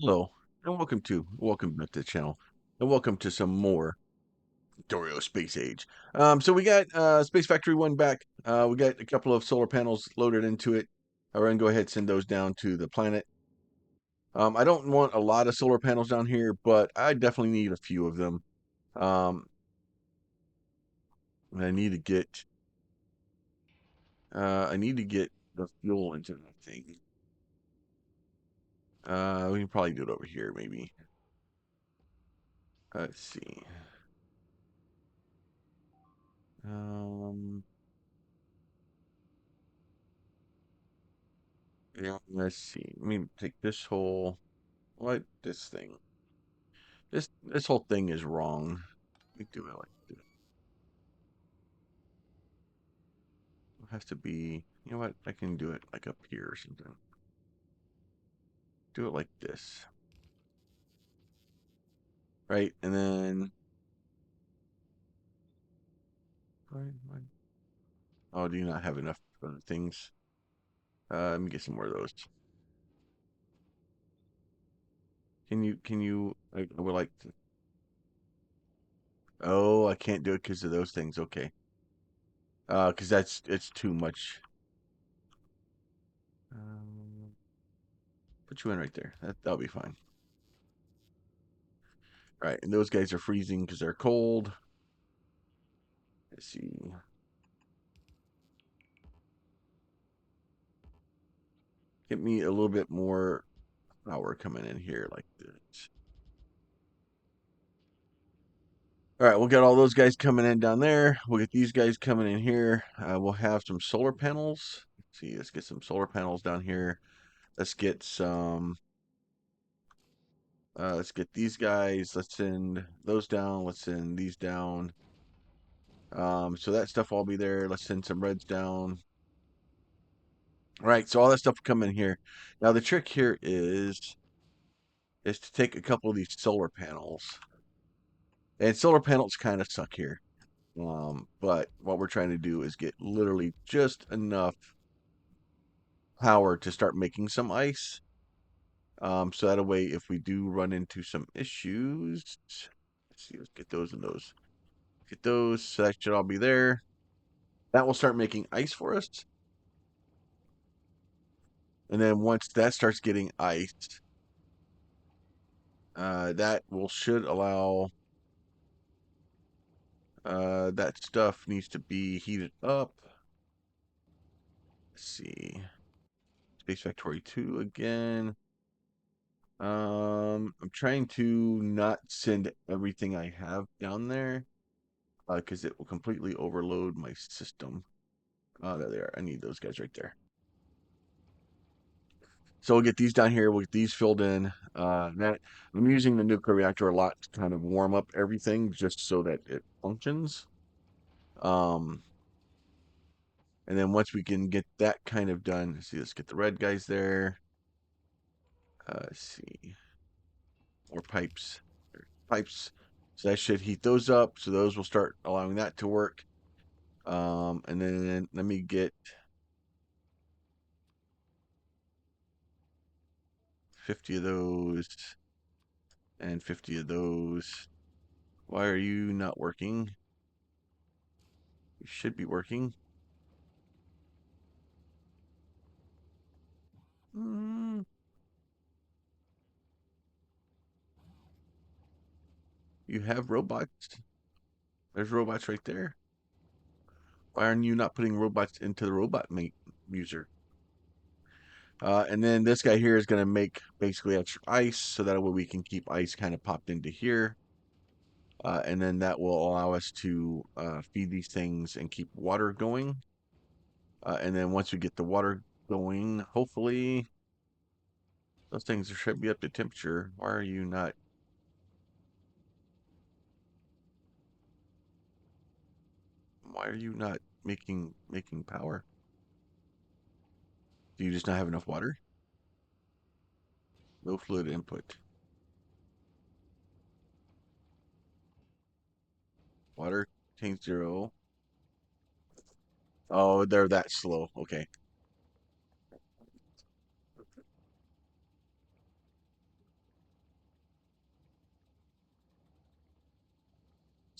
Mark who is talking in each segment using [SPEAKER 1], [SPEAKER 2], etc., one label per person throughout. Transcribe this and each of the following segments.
[SPEAKER 1] Hello, and welcome back to the channel, and welcome to some more Factorio Space Age. So we got Space Factory 1 back. We got a couple of solar panels loaded into it. We're gonna go ahead and send those down to the planet. I don't want a lot of solar panels down here, but I definitely need a few of them. Um, and I need to get the fuel into that thing. We can probably do it over here, maybe. Let's see. Um, yeah, let's see. Let me take this whole. What this thing? This whole thing is wrong. We do it like this. It has to be. You know what? I can do it like up here or something. Do it like this, right? And then. Oh, do you not have enough things? Let me get some more of those. Can you? I would like to. Oh, I can't do it because of those things. Okay. Because it's too much. Um, put you in right there. That'll be fine. All right, and those guys are freezing because they're cold. Let's see. Get me a little bit more power coming in here like this. All right, we'll get all those guys coming in down there. We'll get these guys coming in here. We'll have some solar panels. Let's see, let's get some solar panels down here. Let's get some. Let's get these guys. Let's send those down. Let's send these down. So that stuff will all be there. Let's send some reds down. All right, so all that stuff will come in here. Now the trick here is to take a couple of these solar panels. And solar panels kind of suck here. But what we're trying to do is get literally just enough power to start making some ice. So that way, if we do run into some issues, let's see, let's get those and those. Get those, so that should all be there. That will start making ice for us. And then once that starts getting iced, that will should allow that stuff needs to be heated up. Let's see. Space Factory 2 again. I'm trying to not send everything I have down there, because it will completely overload my system. Oh, there they are. I need those guys right there. So we'll get these down here. We'll get these filled in. That I'm using the nuclear reactor a lot to kind of warm up everything just so that it functions. Um, and then once we can get that kind of done, see, let's get the red guys there. Let's see, more pipes. Pipes. So that should heat those up. So those will start allowing that to work. And then let me get 50 of those and 50 of those. Why are you not working? You should be working. Mm, you have robots. There's robots right there. Why aren't you not putting robots into the robot mate user? And then this guy here is going to make basically extra ice so that way we can keep ice kind of popped into here. And then that will allow us to feed these things and keep water going. And then once we get the water going, hopefully those things should be up to temperature. Why are you not? Why are you not making power? Do you just not have enough water? Low fluid input. Water contains 0. Oh, they're that slow. Okay.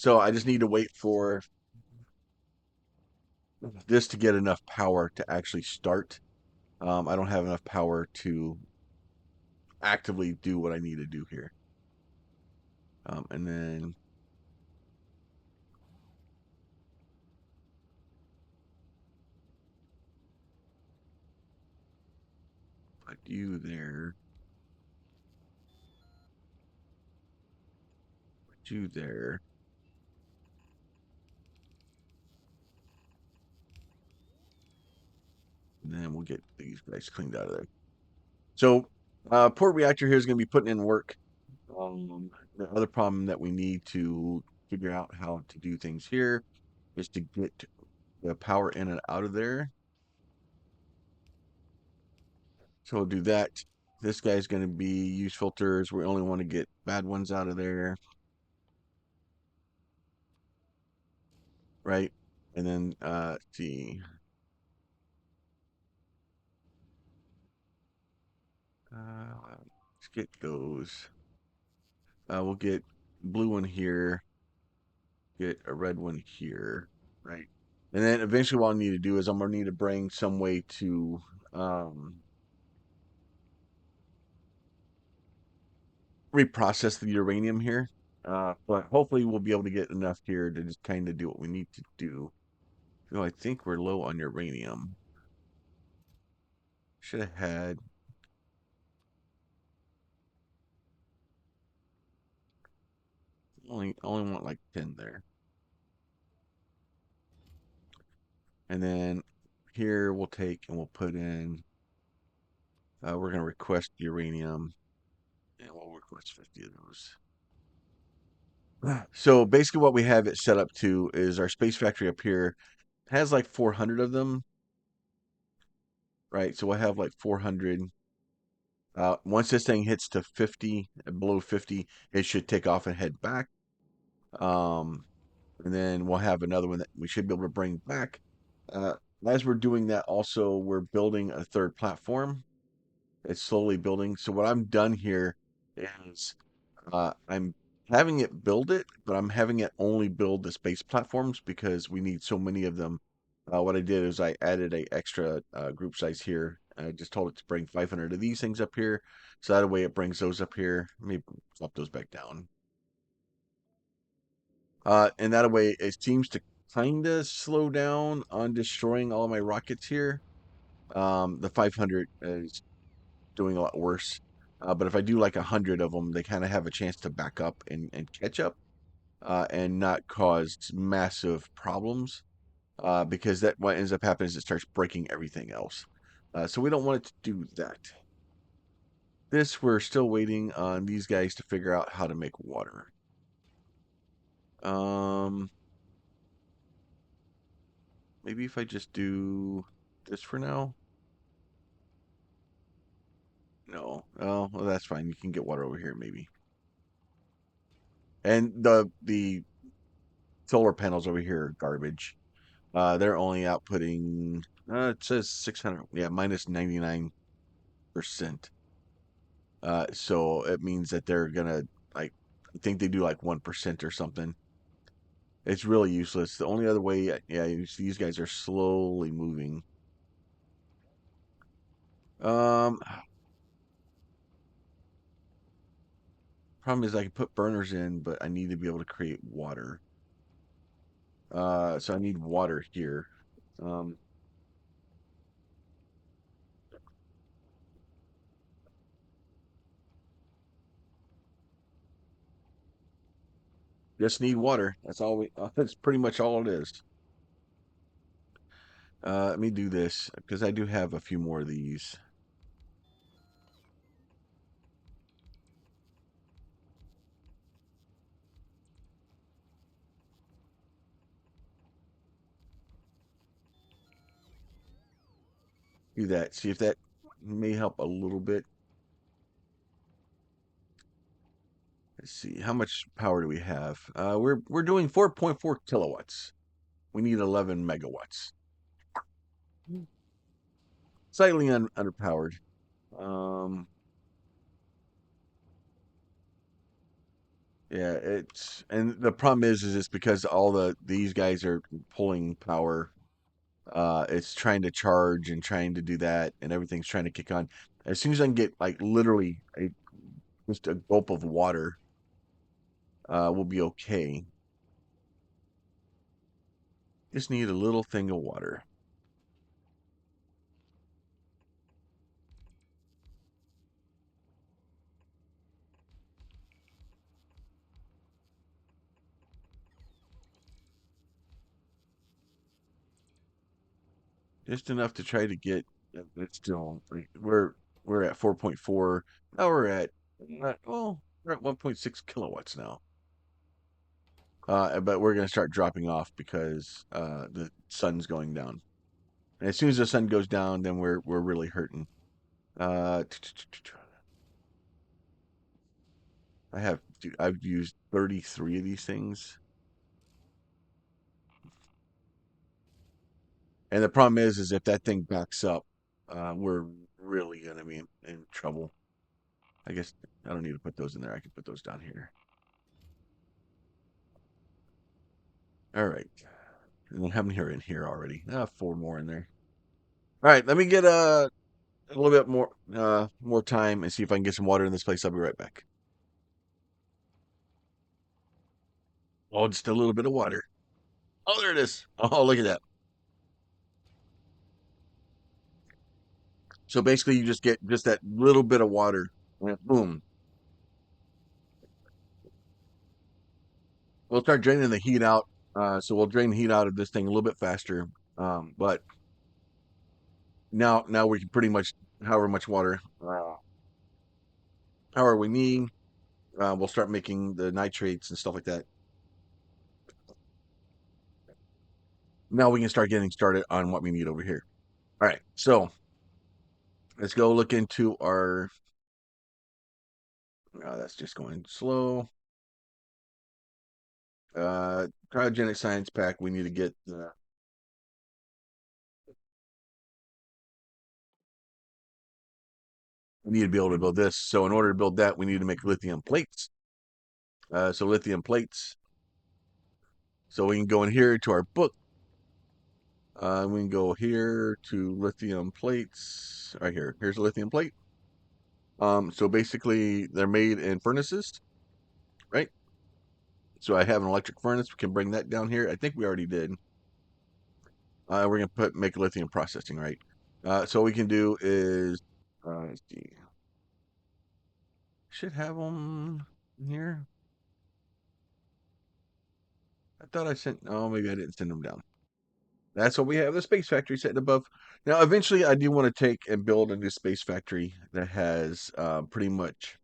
[SPEAKER 1] So I just need to wait for this to get enough power to actually start. I don't have enough power to actively do what I need to do here. And then put you there, put you there, and then we'll get these guys cleaned out of there. So port reactor here is going to be putting in work. The other problem that we need to figure out how to do things here is to get the power in and out of there. So we'll do that. This guy's going to be use filters. We only want to get bad ones out of there, right? And then let's see. Let's get those. We'll get blue one here, get a red one here, right? And then eventually what I need to do is I'm gonna need to bring some way to reprocess the uranium here. But hopefully we'll be able to get enough here to just kind of do what we need to do. So I think we're low on uranium. Should have had only want like 10 there. And then here we'll take and we'll put in we're gonna request uranium and we'll request 50 of those. So basically what we have it set up to is our space factory up here has like 400 of them, right? So we'll have like 400. Once this thing hits to 50, below 50, it should take off and head back. Um, and then we'll have another one that we should be able to bring back. Uh, as we're doing that, also, we're building a third platform. It's slowly building. So what I'm done here is I'm having it build it, but I'm having it only build the space platforms because we need so many of them. What I did is I added a extra group size here. I just told it to bring 500 of these things up here, so that way it brings those up here. Let me flop those back down. And that way it seems to kind of slow down on destroying all of my rockets here. The 500 is doing a lot worse. But if I do like 100 of them, they kind of have a chance to back up and catch up and not cause massive problems because that what ends up happening is it starts breaking everything else. So we don't want it to do that. This, we're still waiting on these guys to figure out how to make water. Um, maybe if I just do this for now. No. Oh, well, that's fine. You can get water over here, maybe. And the solar panels over here are garbage. They're only outputting. It says 600. Yeah, minus 99%. So it means that they're gonna like. I think they do like 1% or something. It's really useless. The only other way, yeah, these guys are slowly moving. Um, Problem is I can put burners in, but I need to be able to create water. So I need water here. Um, just need water. That's all we. That's pretty much all it is. Let me do this because I do have a few more of these. Do that. See if that may help a little bit. Let's see. How much power do we have? We're doing 4.4 kilowatts. We need 11 megawatts. Slightly underpowered. Um, Yeah, and the problem is it's because all these guys are pulling power. It's trying to charge and trying to do that, and everything's trying to kick on. As soon as I can get like literally just a gulp of water, we'll be okay. Just need a little thing of water. Just enough to try to get. It's still we're at 4.4. Now we're at 1.6 kilowatts now. But we're gonna start dropping off because the sun's going down. And as soon as the sun goes down, then we're really hurting. Uh, dude, I've used 33 of these things, and the problem is if that thing backs up, we're really gonna be in trouble. I guess I don't need to put those in there. I can put those down here. All right, and then how many are in here already? Four more in there. All right, let me get a little bit more time and see if I can get some water in this place. I'll be right back. Oh, just a little bit of water. Oh, there it is. Oh, look at that. So basically, you just get just that little bit of water. And boom. We'll start draining the heat out. So we'll drain the heat out of this thing a little bit faster. But now we can pretty much however much water, however we need. We'll start making the nitrates and stuff like that. Now we can start getting started on what we need over here. All right. So let's go look into our. That's just going slow. Cryogenic science pack. We need to get. We need to be able to build this. So in order to build that, we need to make lithium plates. So lithium plates. So we can go in here to our book. We can go here to lithium plates. Right here. Here's a lithium plate. So basically, they're made in furnaces, right? So I have an electric furnace. We can bring that down here. I think we already did. We're gonna make lithium processing, right? So what we can do is, let's see, should have them in here. I thought I sent. Oh, maybe I didn't send them down. That's what we have. The space factory sitting above. Now, eventually, I do want to take and build a new space factory that has pretty much.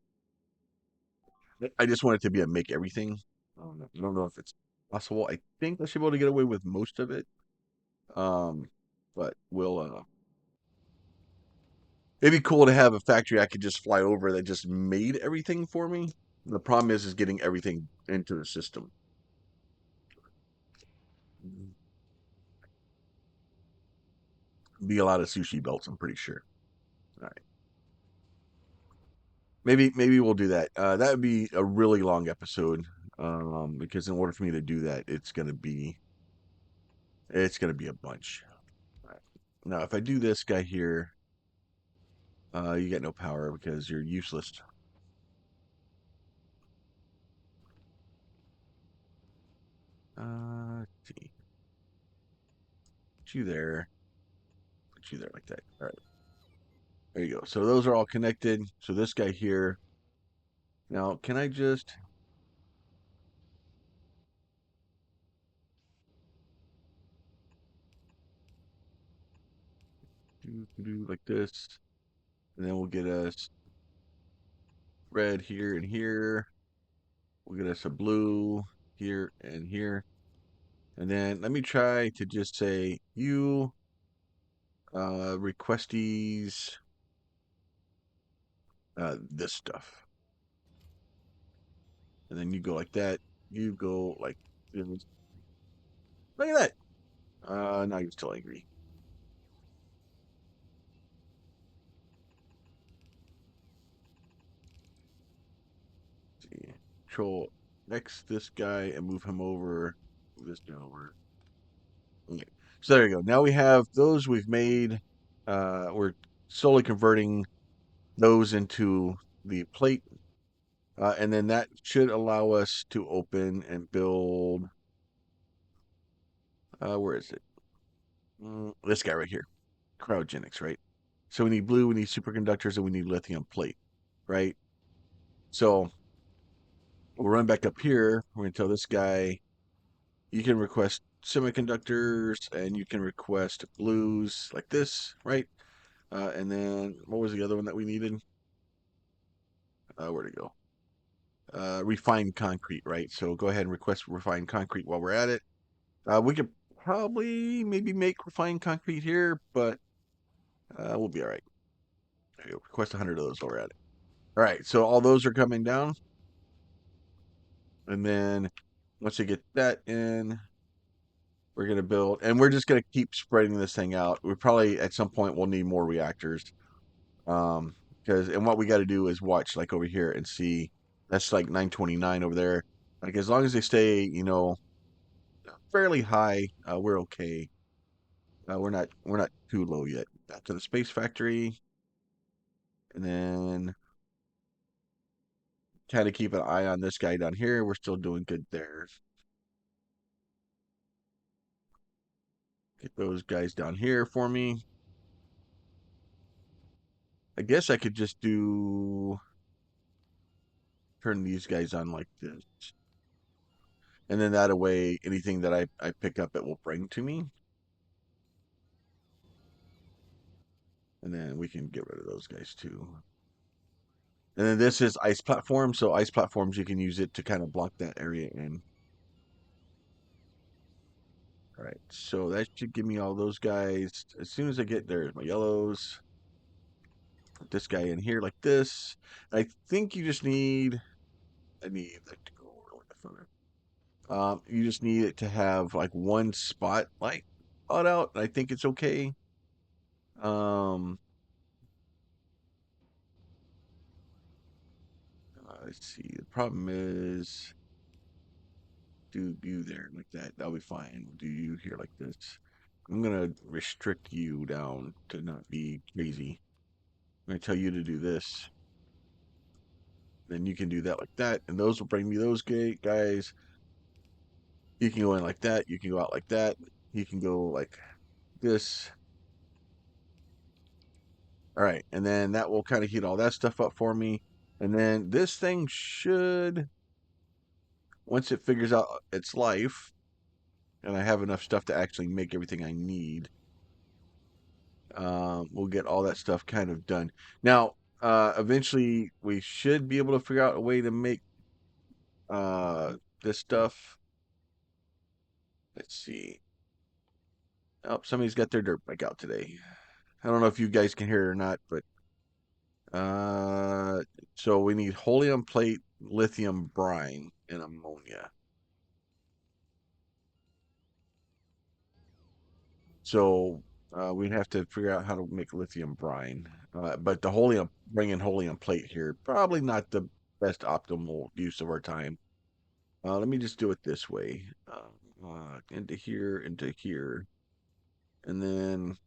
[SPEAKER 1] I just want it to be a make everything. I don't know if it's possible. I think I should be able to get away with most of it. Um, but we'll. It'd be cool to have a factory I could just fly over that just made everything for me. The problem is getting everything into the system. Be a lot of sushi belts, I'm pretty sure. All right. Maybe we'll do that. That would be a really long episode. Because in order for me to do that, it's gonna be a bunch. All right. Now, if I do this guy here, you get no power because you're useless. Let's see. Put you there. Put you there like that. All right. There you go. So those are all connected. So this guy here. Now, can I just do like this? And then we'll get us red here and here. We'll get us a blue here and here. And then let me try to just say you requestees this stuff. And then you go like that. You go like this. Look at that. Now you're still angry. Let's see. Control. X this guy and move him over. Move this guy over. Okay. So there you go. Now we have those we've made. We're slowly converting those into the plate. And then that should allow us to open and build. Where is it? This guy right here. Cryogenics, right? So we need blue, we need superconductors, and we need lithium plate, right? So we'll run back up here. We're going to tell this guy, you can request semiconductors and you can request blues like this, right? And then what was the other one that we needed? Where'd it go? Refined concrete, right? So go ahead and request refined concrete while we're at it. We could probably maybe make refined concrete here, but we'll be all right. There you go. Request 100 of those while we're at it. All right, so all those are coming down. And then once you get that in, we're going to build, and we're just going to keep spreading this thing out. We probably at some point we'll need more reactors. Because, and what we got to do is watch like over here and see that's like 929 over there. Like as long as they stay, fairly high, we're okay. We're not too low yet. Back to the space factory, and then kind of keep an eye on this guy down here. We're still doing good there. Get those guys down here for me. I guess I could just turn these guys on like this. And then that way, anything that I pick up, it will bring to me. And then we can get rid of those guys too. And then this is ice platform. So ice platforms, you can use it to kind of block that area in. All right. So that should give me all those guys. As soon as I get there's my yellows. Put this guy in here like this. I think you just need, I need that to go really further. You just need it to have like one spotlight out. I think it's okay. Um, let's see. The problem is, do you there like that. That'll be fine. Do you here like this. I'm gonna restrict you down to not be crazy. I'm gonna tell you to do this. Then you can do that like that, and those will bring me those guys. You can go in like that. You can go out like that. You can go like this. All right, and then that will kind of heat all that stuff up for me. And then this thing should, once it figures out its life, and I have enough stuff to actually make everything I need, we'll get all that stuff kind of done. Now, eventually, we should be able to figure out a way to make this stuff. Let's see. Oh, somebody's got their dirt bike out today. I don't know if you guys can hear it or not, but uh, so we need helium plate, lithium brine, and ammonia. So we'd have to figure out how to make lithium brine. But the helium, bringing helium plate here, probably not the best optimal use of our time. Let me just do it this way. Into here. And then,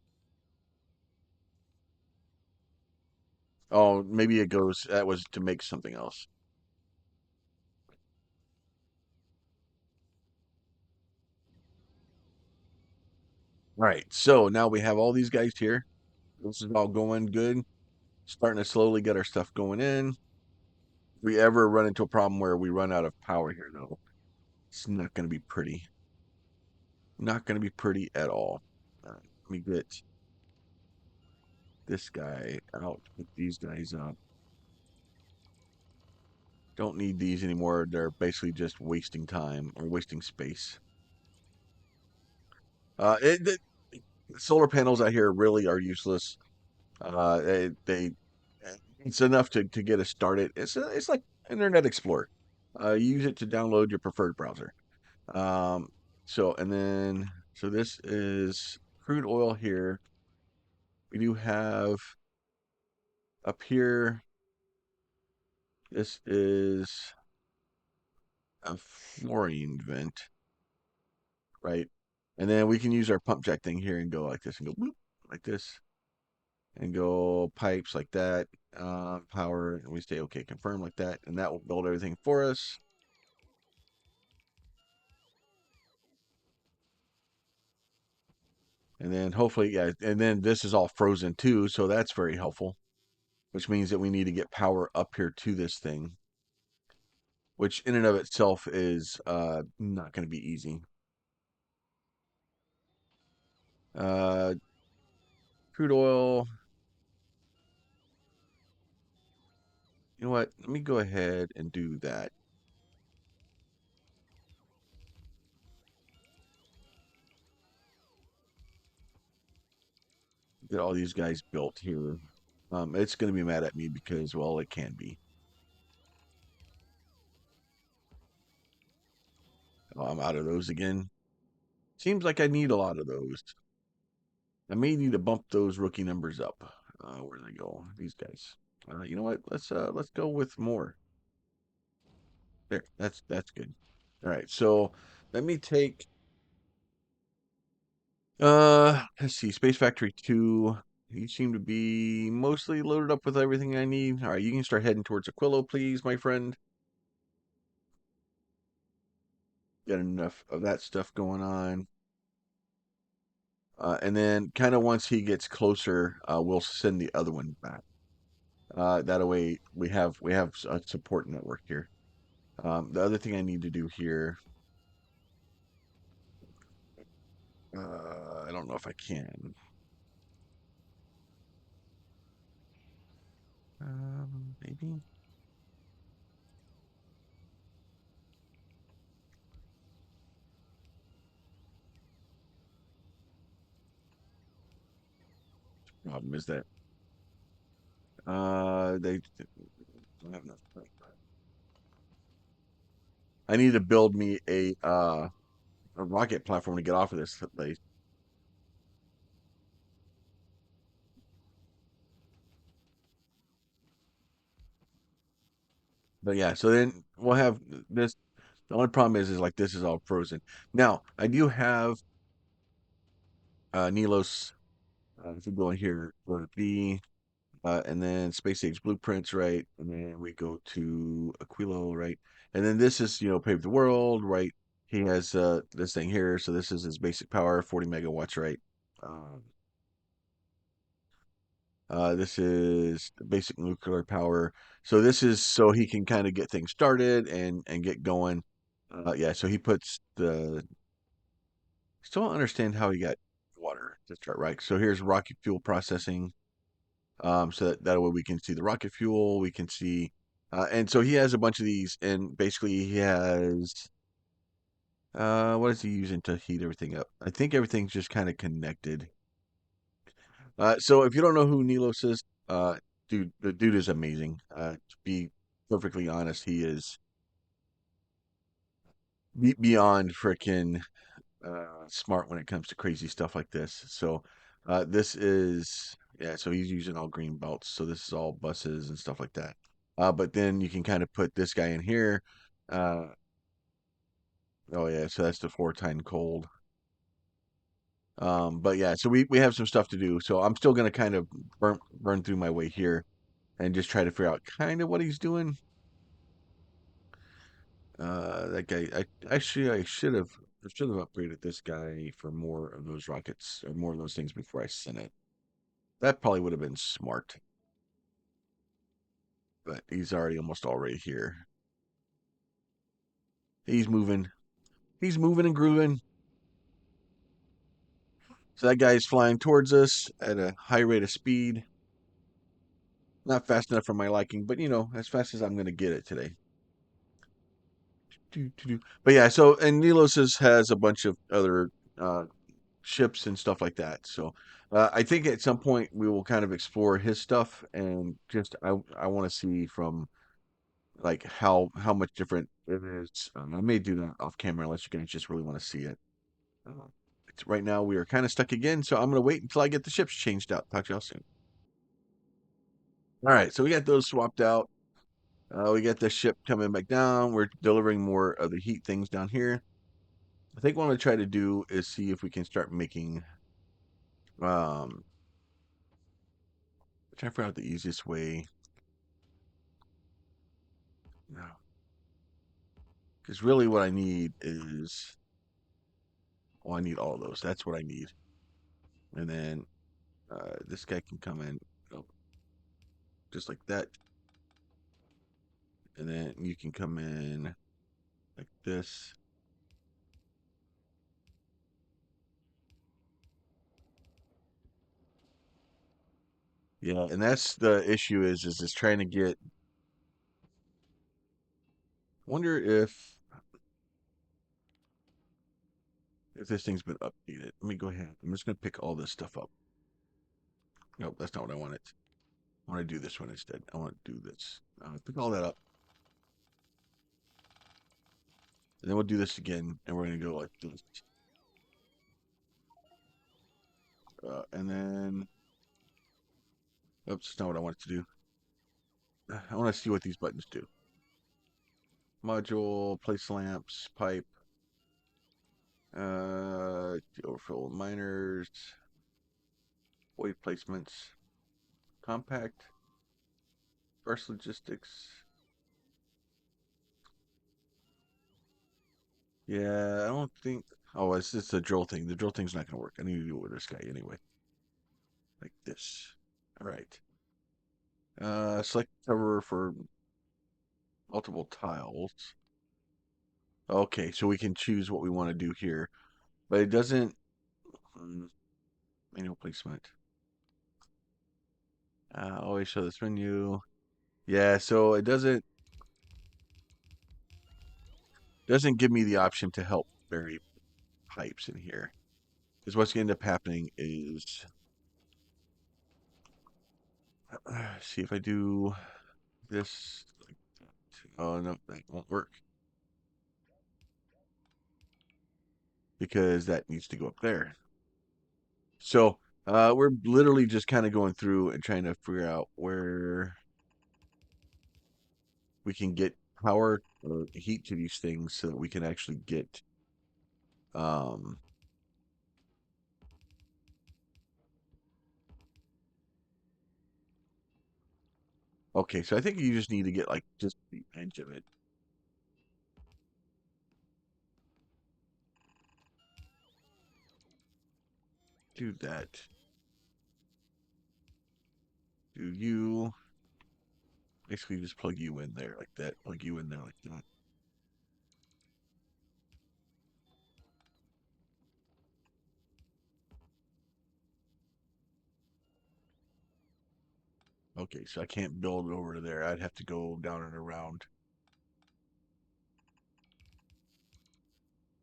[SPEAKER 1] oh, maybe it goes, that was to make something else. All right, so now we have all these guys here. This is all going good. Starting to slowly get our stuff going in. If we ever run into a problem where we run out of power here, though, it's not going to be pretty. Not going to be pretty at all. Let me get this guy out. Put these guys up. Don't need these anymore. They're basically just wasting time or wasting space. The solar panels out here really are useless. It's enough to get us started. It's like Internet Explorer. Use it to download your preferred browser. Um, so this is crude oil here. We do have up here. This is a fluorine vent, right? And then we can use our pump jack thing here and go like this and go bloop, like this and go pipes like that. Power, and we say okay, confirm like that, and that will build everything for us. And then hopefully, yeah, and then this is all frozen too, so that's very helpful, which means that we need to get power up here to this thing, which in and of itself is not going to be easy. Uh, Crude oil. You know what? Let me go ahead and do that. Get all these guys built here. It's going to be mad at me because, well, it can be. Oh, I'm out of those again. Seems like I need a lot of those. I may need to bump those rookie numbers up. Where do they go? These guys. You know what? Let's go with more. There. That's good. All right. So let me take let's see, Space Factory 2. You seem to be mostly loaded up with everything I need. All right, you can start heading towards Aquilo, please, my friend. Got enough of that stuff going on. And then kind of once he gets closer, we'll send the other one back. That way we have a support network here. The other thing I need to do here, I don't know if I can. Maybe. Problem is that they don't have enough. I need to build me a rocket platform to get off of this place. But yeah, so then we'll have this. The only problem is like this is all frozen. Now I do have Nilos. If we go in here for B, and then Space Age Blueprints, right? And then we go to Aquilo, right? And then this is Pave the World, right? He has this thing here, so this is his basic power, 40 megawatts, right? Um, this is the basic nuclear power. So this is so he can kind of get things started and get going. Yeah, so he puts the. Still don't understand how he got water to start, right? So here's rocket fuel processing. So that way we can see the rocket fuel. We can see, and so he has a bunch of these, and basically he has. What is he using to heat everything up? I think everything's just kind of connected. So if you don't know who Nilos is, the dude is amazing. To be perfectly honest, he is beyond freaking smart when it comes to crazy stuff like this. So this is yeah. So he's using all green belts. So this is all buses and stuff like that. But then you can kind of put this guy in here. Uh, oh yeah, so that's the 4 ton cold. But yeah, so we have some stuff to do. So I'm still gonna kind of burn through my way here and just try to figure out kind of what he's doing. That guy, I should have upgraded this guy for more of those rockets or more of those things before I sent it. That probably would have been smart, but he's already here. He's moving. He's moving and grooving. So that guy's flying towards us at a high rate of speed. Not fast enough for my liking, but as fast as I'm going to get it today. But yeah, so and Nilos has a bunch of other uh, ships and stuff like that. So I think at some point we will kind of explore his stuff and just I want to see from like how much different it is. I may do that off camera unless you guys just really want to see it. Uh, right now we are kind of stuck again, so I'm gonna wait until I get the ships changed out. Talk to y'all soon. All right, so we got those swapped out. We got the ship coming back down. We're delivering more of the heat things down here. I think what I'm gonna try to do is see if we can start making um try to figure out the easiest way. No. Because really what I need is I need all those. That's what I need. And then this guy can come in just like that. And then you can come in like this. Yeah, and that's the issue is trying to get wonder if this thing's been updated. Let me go ahead. I'm just gonna pick all this stuff up. Nope, that's not what I wanted. I want to do this one instead. I want to do this. Pick all that up. And then we'll do this again, and we're gonna go like this. And then, oops, that's not what I wanted to do. I want to see what these buttons do. Module, place lamps, pipe, overfill miners, wave placements, compact, burst logistics. Yeah, I don't think. Oh, it's just a drill thing. The drill thing's not gonna work. I need to do it with this guy anyway, like this. All right. Select cover for multiple tiles. Okay, so we can choose what we want to do here, but it doesn't. Manual placement. Always show this menu. Yeah, so it doesn't give me the option to help bury pipes in here. Because what's going to end up happening is, see if I do this. Oh no, that won't work because that needs to go up there. So we're literally just kind of going through and trying to figure out where we can get power or heat to these things so that we can actually get um okay, so I think you just need to get like just the edge of it. Do that. Do you basically just plug you in there like that, plug you in there like that. Okay, so I can't build over to there. I'd have to go down and around.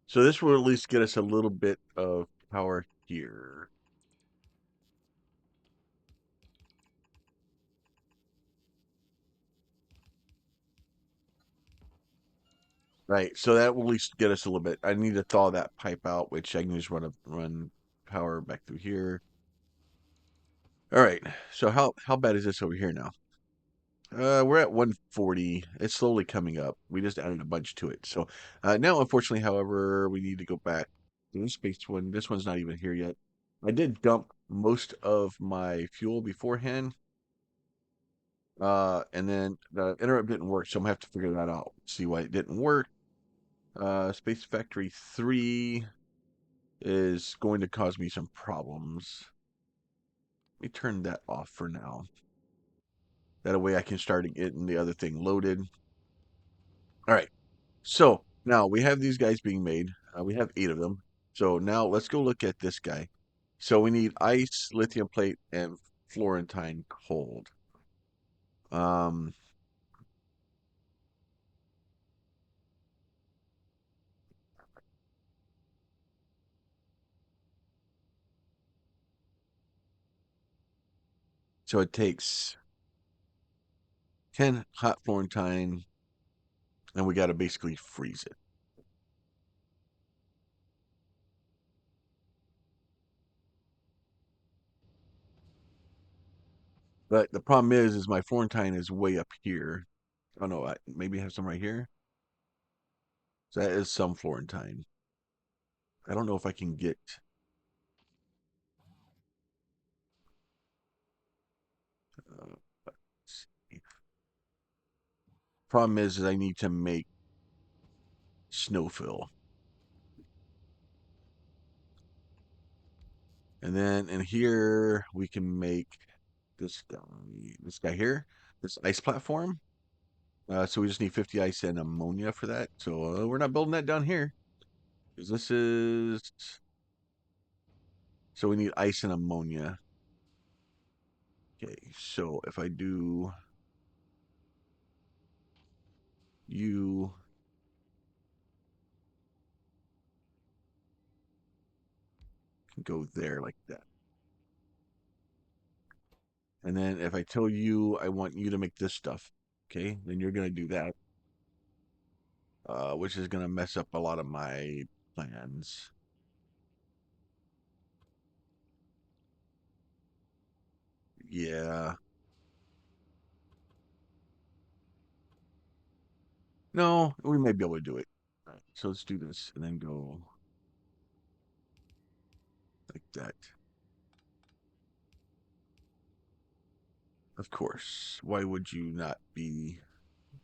[SPEAKER 1] So this will at least get us a little bit of power here. Right, so that will at least get us a little bit. I need to thaw that pipe out, which I can just run power back through here. All right, so how bad is this over here now? We're at 140. It's slowly coming up. We just added a bunch to it. So now, unfortunately, however, we need to go back to the space one. This one's not even here yet. I did dump most of my fuel beforehand, and then the interrupt didn't work, so I'm gonna have to figure that out. See why it didn't work. Space Factory 3 is going to cause me some problems. Let me turn that off for now. That way I can start getting the other thing loaded. All right. So now we have these guys being made. We have 8 of them. So now let's go look at this guy. So we need ice, lithium plate, and Florentine cold. Um, so it takes 10 hot Florentine, and we got to basically freeze it. But the problem is my Florentine is way up here. Oh no, maybe I have some right here. So that is some Florentine. I don't know if I can get. Uh, let's see. Problem is I need to make snowfill, and then in here we can make this guy, this guy here, this ice platform. So we just need 50 ice and ammonia for that. So we're not building that down here because this is. So we need ice and ammonia. Okay, so if I do you can go there like that. And then if I tell you I want you to make this stuff, okay, then you're gonna do that, which is gonna mess up a lot of my plans. Yeah. No, we may be able to do it. All right, so let's do this and then go like that. Of course. Why would you not be?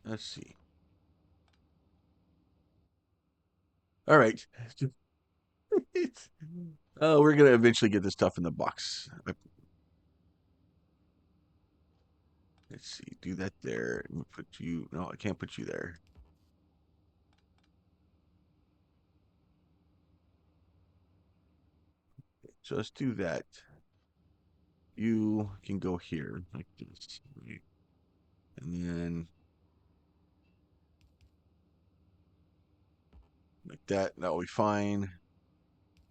[SPEAKER 1] Let's see. All right. Oh, we're gonna eventually get this stuff in the box. Let's see. Do that there. Put you. No, I can't put you there. So let's do that. You can go here like this, right? And then like that. That'll be fine.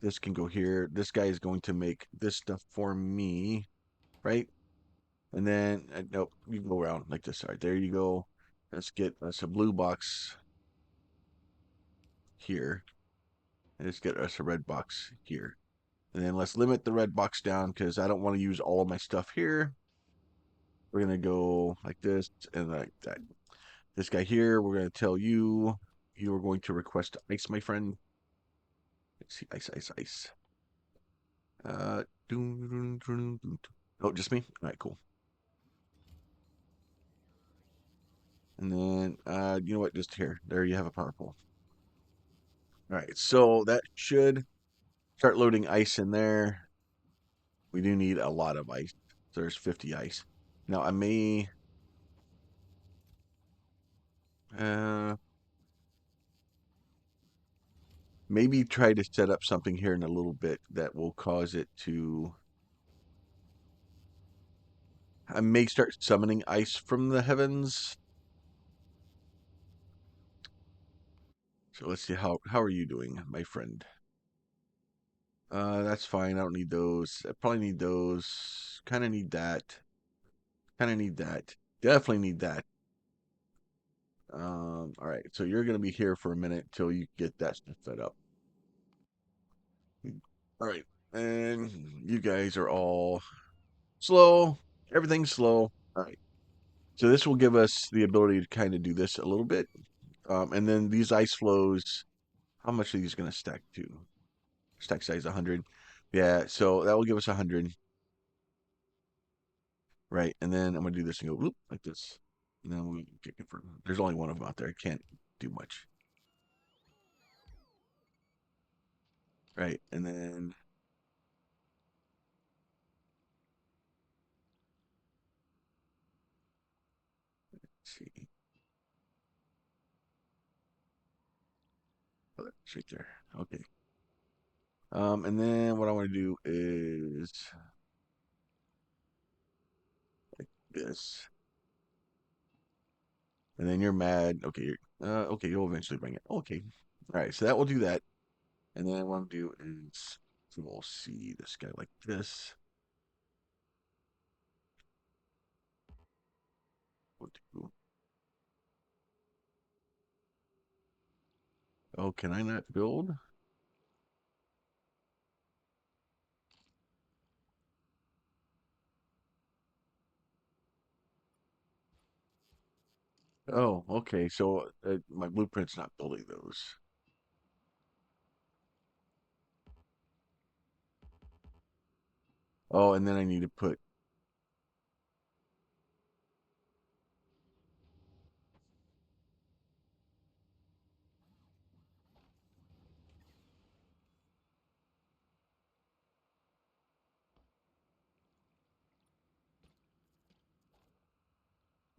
[SPEAKER 1] This can go here. This guy is going to make this stuff for me, right? And then nope, you can go around like this. All right, there you go. Let's get us a blue box here. And let's get us a red box here. And then let's limit the red box down because I don't want to use all of my stuff here. We're gonna go like this and like that. This guy here, we're gonna tell you you are going to request ice, my friend. Let's see, ice, ice, ice. Uh, oh, just me. All right, cool. And then, you know what? Just here. There you have a power pole. All right, so that should start loading ice in there. We do need a lot of ice. So there's 50 ice. Now I may, uh, maybe try to set up something here in a little bit that will cause it to. I may start summoning ice from the heavens. So let's see how are you doing, my friend? That's fine. I don't need those. I probably need those. Kind of need that. Kind of need that. Definitely need that. All right. So you're gonna be here for a minute till you get that stuff set up. All right. And you guys are all slow. Everything's slow. All right. So this will give us the ability to kind of do this a little bit. And then these ice flows, how much are these gonna stack to? Stack size 100. Yeah, so that will give us 100. Right, and then I'm gonna do this and go whoop like this. And then we get confirmed. There's only one of them out there. I can't do much. Right, and then let's see. Oh, that's right there. Okay. And then what I want to do is like this. And then you're mad. Okay, okay, you'll eventually bring it. Okay. All right, so that will do that. And then what I'm gonna do is so we'll see this guy like this. We'll do, oh, can I not build? Oh, okay. So my blueprint's not building those. Oh, and then I need to put.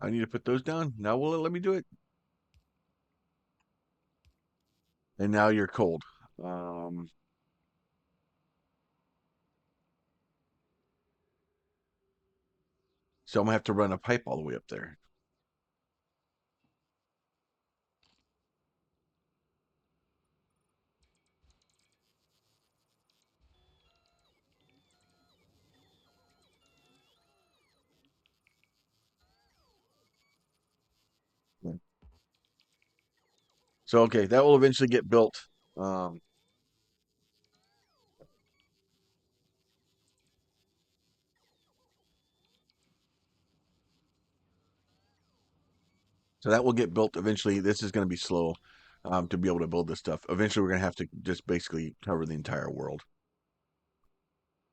[SPEAKER 1] I need to put those down. Now will it let me do it? And now you're cold. Um, so I'm gonna have to run a pipe all the way up there. Yeah. So okay, that will eventually get built. Um, so that will get built eventually. This is going to be slow, to be able to build this stuff. Eventually, we're going to have to just basically cover the entire world.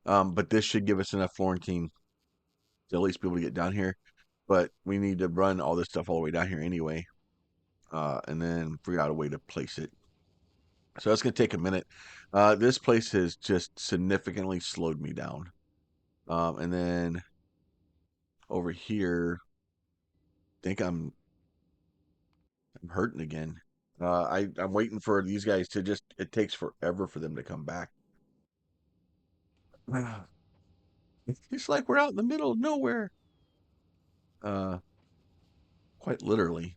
[SPEAKER 1] But this should give us enough Florentine to at least be able to get down here. But we need to run all this stuff all the way down here anyway, and then figure out a way to place it. So that's going to take a minute. This place has just significantly slowed me down. And then over here, I think I'm hurting again. I'm waiting for these guys to just. It takes forever for them to come back. It's like we're out in the middle of nowhere. Uh, quite literally.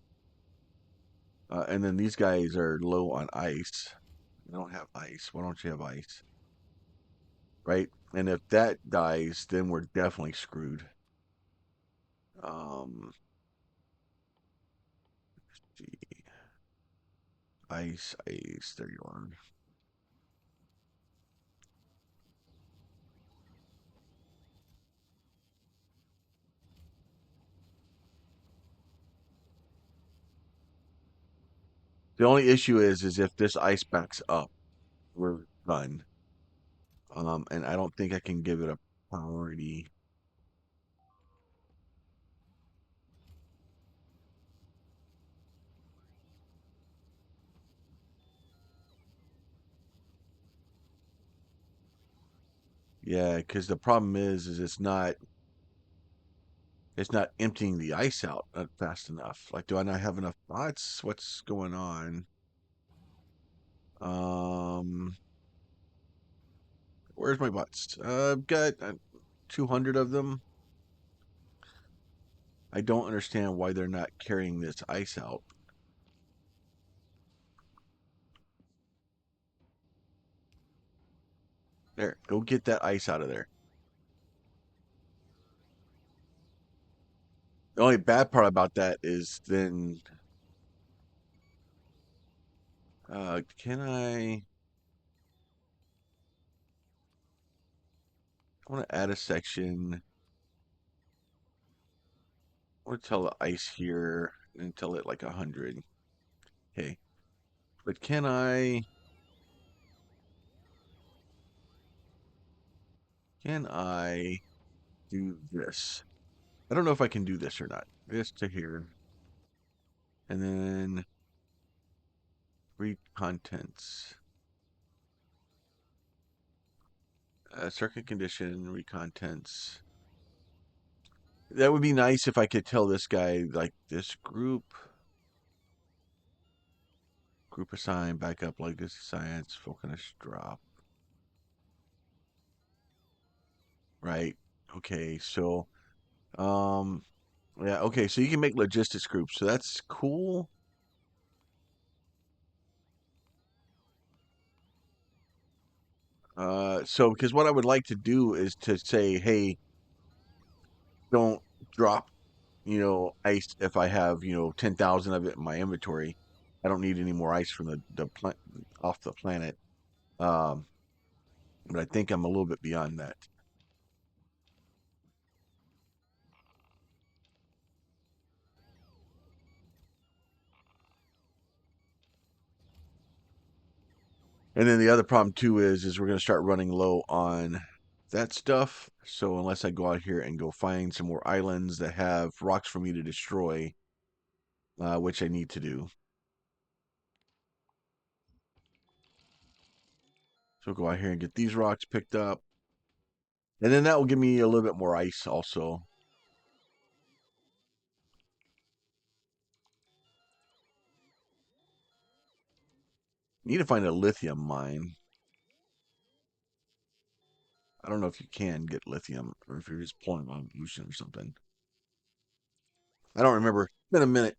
[SPEAKER 1] And then these guys are low on ice. They don't have ice. Why don't you have ice? Right? And if that dies, then we're definitely screwed. Um, let's see. Ice, ice. There you are. The only issue is if this ice backs up, we're done. And I don't think I can give it a priority. Yeah, because the problem is it's not emptying the ice out fast enough. Like, do I not have enough bots? What's going on? Um, where's my bots? I've got 200 of them. I don't understand why they're not carrying this ice out. There, go get that ice out of there. The only bad part about that is then, can I want to add a section. I want to tell the ice here and tell it like 100. Okay. But can I do this? I don't know if I can do this or not. This to here. And then read contents. Circuit condition, read contents. That would be nice if I could tell this guy, like, this group assign, backup, legacy science, focus drop. Right. Okay. So, um, yeah. Okay. So you can make logistics groups. So that's cool. So because what I would like to do is to say, hey, don't drop, ice if I have, 10,000 of it in my inventory. I don't need any more ice from off the planet. Um, but I think I'm a little bit beyond that. And then the other problem too is we're going to start running low on that stuff. So unless I go out here and go find some more islands that have rocks for me to destroy, which I need to do. So go out here and get these rocks picked up. And then that will give me a little bit more ice also. Need to find a lithium mine. I don't know if you can get lithium or if you're just pulling on ocean or something. I don't remember. It's been a minute.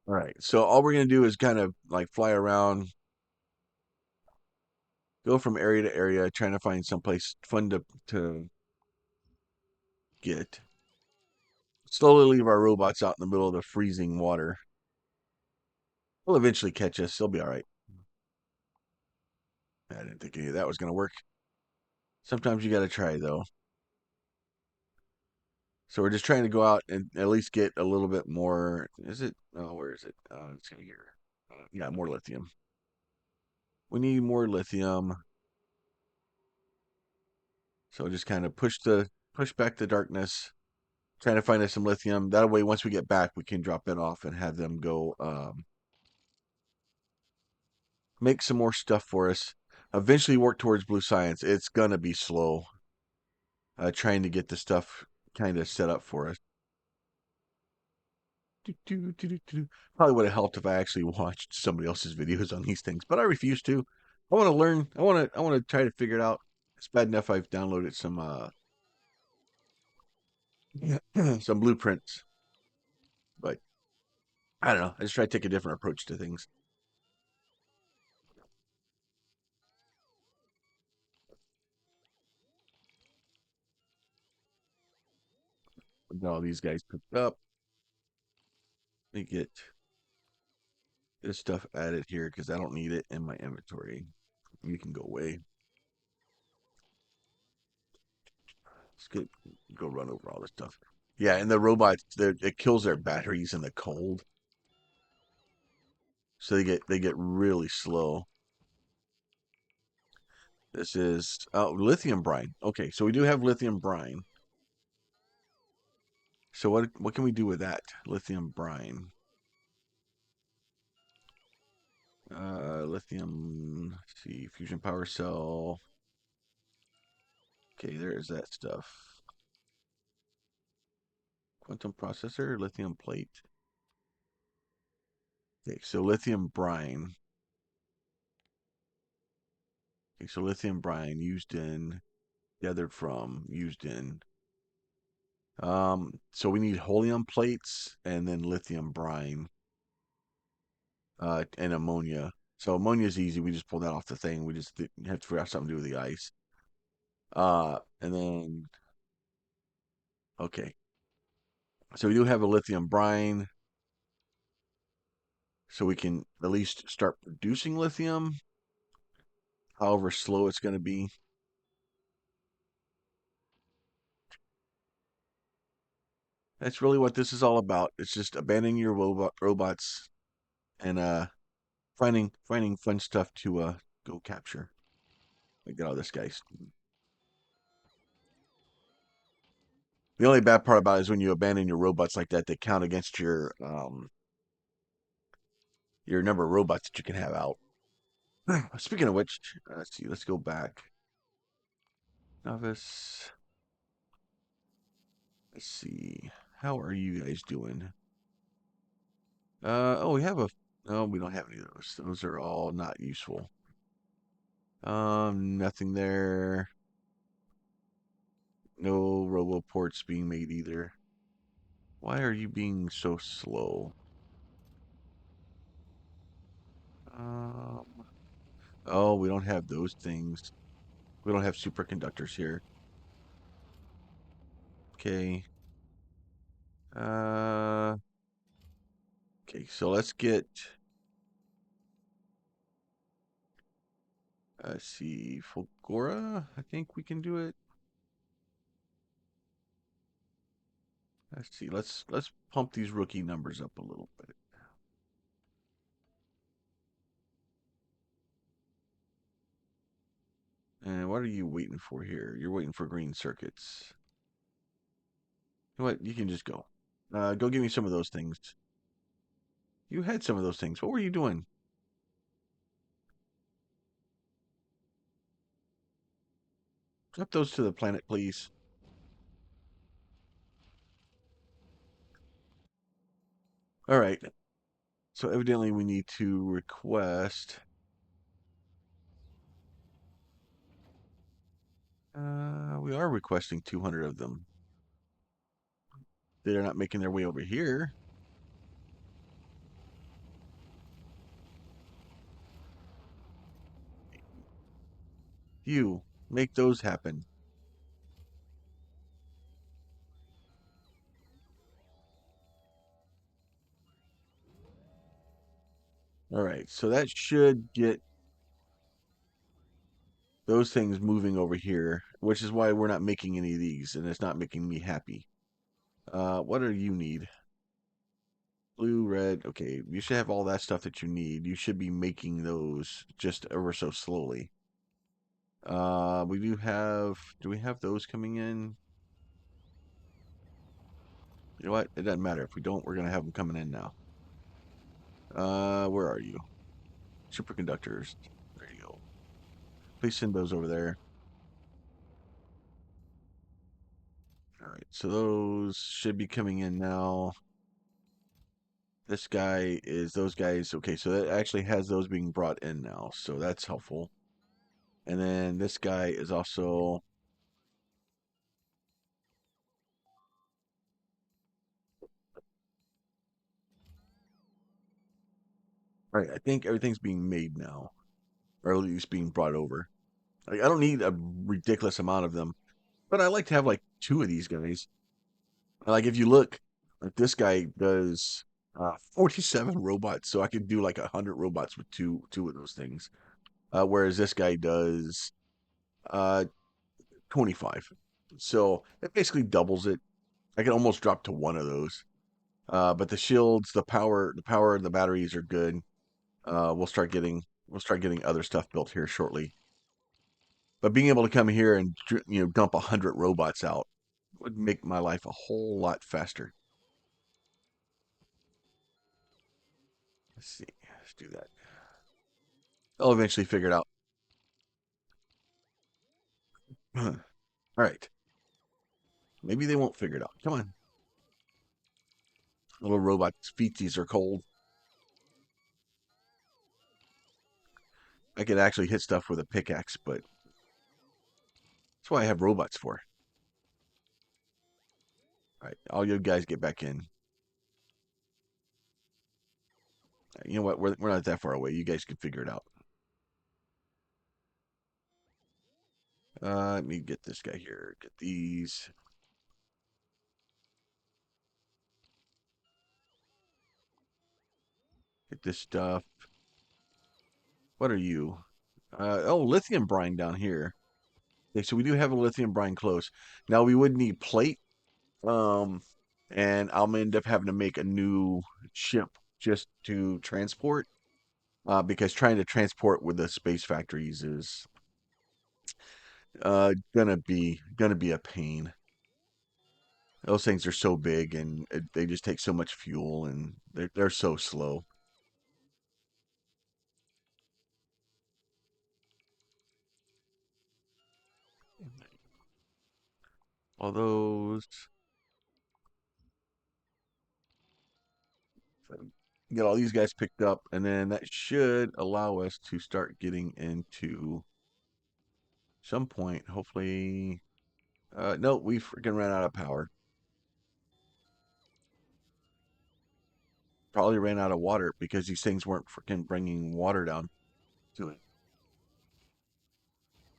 [SPEAKER 1] All right. So all we're gonna do is kind of like fly around, go from area to area, trying to find someplace fun to get. Slowly leave our robots out in the middle of the freezing water. They'll eventually catch us. They'll be all right. I didn't think any of that was gonna work. Sometimes you gotta try though. So we're just trying to go out and at least get a little bit more. Is it? Oh, where is it? It's here. Yeah, more lithium. We need more lithium. So just kind of push back the darkness, trying to find us some lithium. That way, once we get back, we can drop it off and have them go make some more stuff for us. Eventually, work towards blue science. It's gonna be slow. Trying to get the stuff kind of set up for us. Probably would have helped if I actually watched somebody else's videos on these things, but I refuse to. I want to learn. I want to try to figure it out. It's bad enough I've downloaded some blueprints, but I don't know. I just try to take a different approach to things. Get all these guys picked up. Let me get this stuff added here because I don't need it in my inventory. You can go away. Let's go run over all this stuff. Yeah, and the robots, it kills their batteries in the cold, so they get really slow. This is lithium brine. Okay, so we do have lithium brine. So what can we do with that lithium brine? Lithium. Let's see, fusion power cell. Okay, there is that stuff. Quantum processor, lithium plate. Okay, so lithium brine. Okay, so lithium brine used in, gathered from, used in. So we need helium plates and then lithium brine, and ammonia. So ammonia is easy. We just pull that off the thing. We just have to figure out something to do with the ice. And then okay, so we do have a lithium brine, so we can at least start producing lithium. However slow it's going to be. That's really what this is all about. It's just abandoning your robots and finding fun stuff to go capture. Like get all this guys. The only bad part about it is when you abandon your robots like that, they count against your number of robots that you can have out. Speaking of which, let's see. Let's go back. Novice. Let's see. How are you guys doing? Oh, we have a. No, we don't have any of those. Those are all not useful. Nothing there. No roboports being made either. Why are you being so slow? Um, oh, we don't have those things. We don't have superconductors here. Okay. Uh, okay, so let's get, see, Fulgora. I think we can do it. Let's see. Let's pump these rookie numbers up a little bit. And what are you waiting for here? You're waiting for green circuits. You know what? You can just go. Go give me some of those things. You had some of those things. What were you doing? Drop those to the planet, please. All right. So evidently we need to request. We are requesting 200 of them. They're not making their way over here. You make those happen. All right. So that should get those things moving over here, which is why we're not making any of these, and it's not making me happy. What do you need? Blue, red. Okay, you should have all that stuff that you need. You should be making those just ever so slowly. We do have. Do we have those coming in? You know what? It doesn't matter. If we don't, we're gonna have them coming in now. Where are you? Superconductors. There you go. Please send those over there. All right, so those should be coming in now. This guy is those guys. Okay, so that actually has those being brought in now, so that's helpful. And then this guy is also. All right, I think everything's being made now, or at least being brought over. Like, I don't need a ridiculous amount of them, but I like to have like two of these guys. Like if you look, like this guy does 47 robots, so I could do like 100 robots with two of those things. Whereas this guy does uh 25. So it basically doubles it. I can almost drop to one of those. But the shields, the power, and the batteries are good. We'll start getting other stuff built here shortly. But being able to come here and dump 100 robots out would make my life a whole lot faster. Let's see. Let's do that. I'll eventually figure it out. All right. Maybe they won't figure it out. Come on. Little robot's feetsies are cold. I could actually hit stuff with a pickaxe, but that's why I have robots for. All right. All you guys get back in. You know what? We're not that far away. You guys can figure it out. Let me get this guy here. Get these. Get this stuff. What are you? Oh, lithium brine down here. Okay, so we do have a lithium brine close. Now we would need plate. Um, and I'll end up having to make a new ship just to transport. Because trying to transport with the space factories is gonna be a pain. Those things are so big and they just take so much fuel and they're so slow. All those get all these guys picked up, and then that should allow us to start getting into some point. Hopefully, no, we freaking ran out of power. Probably ran out of water because these things weren't freaking bringing water down to it.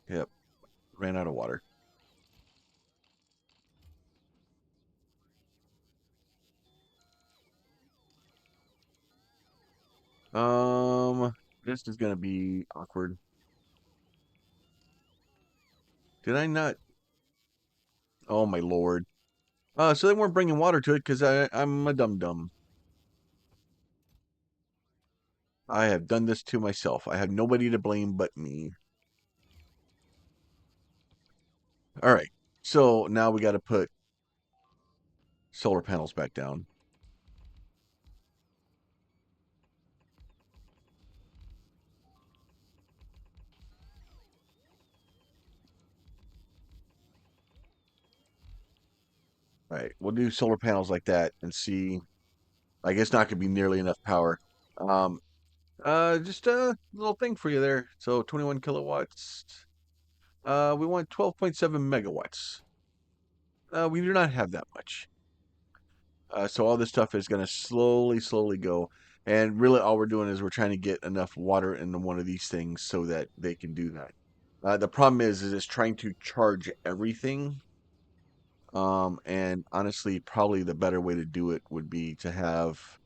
[SPEAKER 1] Yep, ran out of water. This is gonna be awkward. Did I not? Oh my lord! So they weren't bringing water to it because I'm a dum dum. I have done this to myself. I have nobody to blame but me. All right. So now we got to put solar panels back down. All right. We'll do solar panels like that and see. I guess not going to be nearly enough power. Um, just a little thing for you there. So 21 kilowatts. We want 12.7 megawatts. We do not have that much. So all this stuff is going to slowly go. And really, all we're doing is we're trying to get enough water into one of these things so that they can do that. The problem is it's trying to charge everything. And honestly, probably the better way to do it would be to have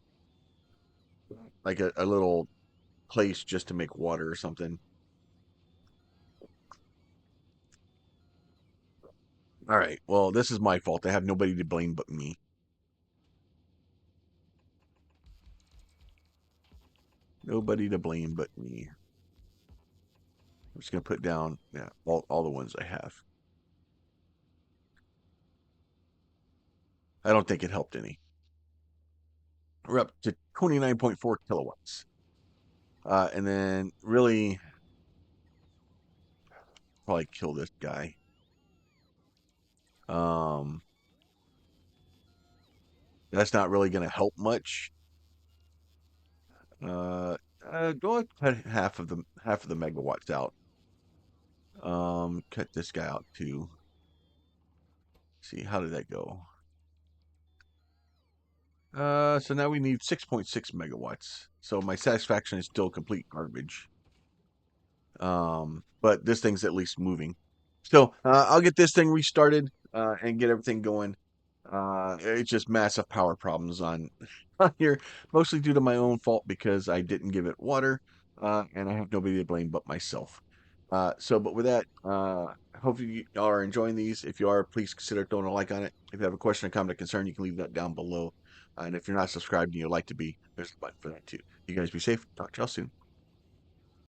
[SPEAKER 1] like a little place just to make water or something. All right. Well, this is my fault. I have nobody to blame but me. Nobody to blame but me. I'm just gonna put down, yeah, all the ones I have. I don't think it helped any. We're up to 29.4 kilowatts. And then really probably kill this guy. Um, that's not really gonna help much. Uh, go ahead and cut half of the megawatts out. Cut this guy out too. See, how did that go? So now we need 6.6 megawatts. So my satisfaction is still complete garbage. But this thing's at least moving. So I'll get this thing restarted and get everything going. It's just massive power problems on on here, mostly due to my own fault because I didn't give it water, and I have nobody to blame but myself. But with that, hopefully you are enjoying these. If you are, please consider throwing a like on it. If you have a question or comment or concern, you can leave that down below. And if you're not subscribed and you'd like to be, there's a button for that too. You guys be safe. Talk to y'all soon.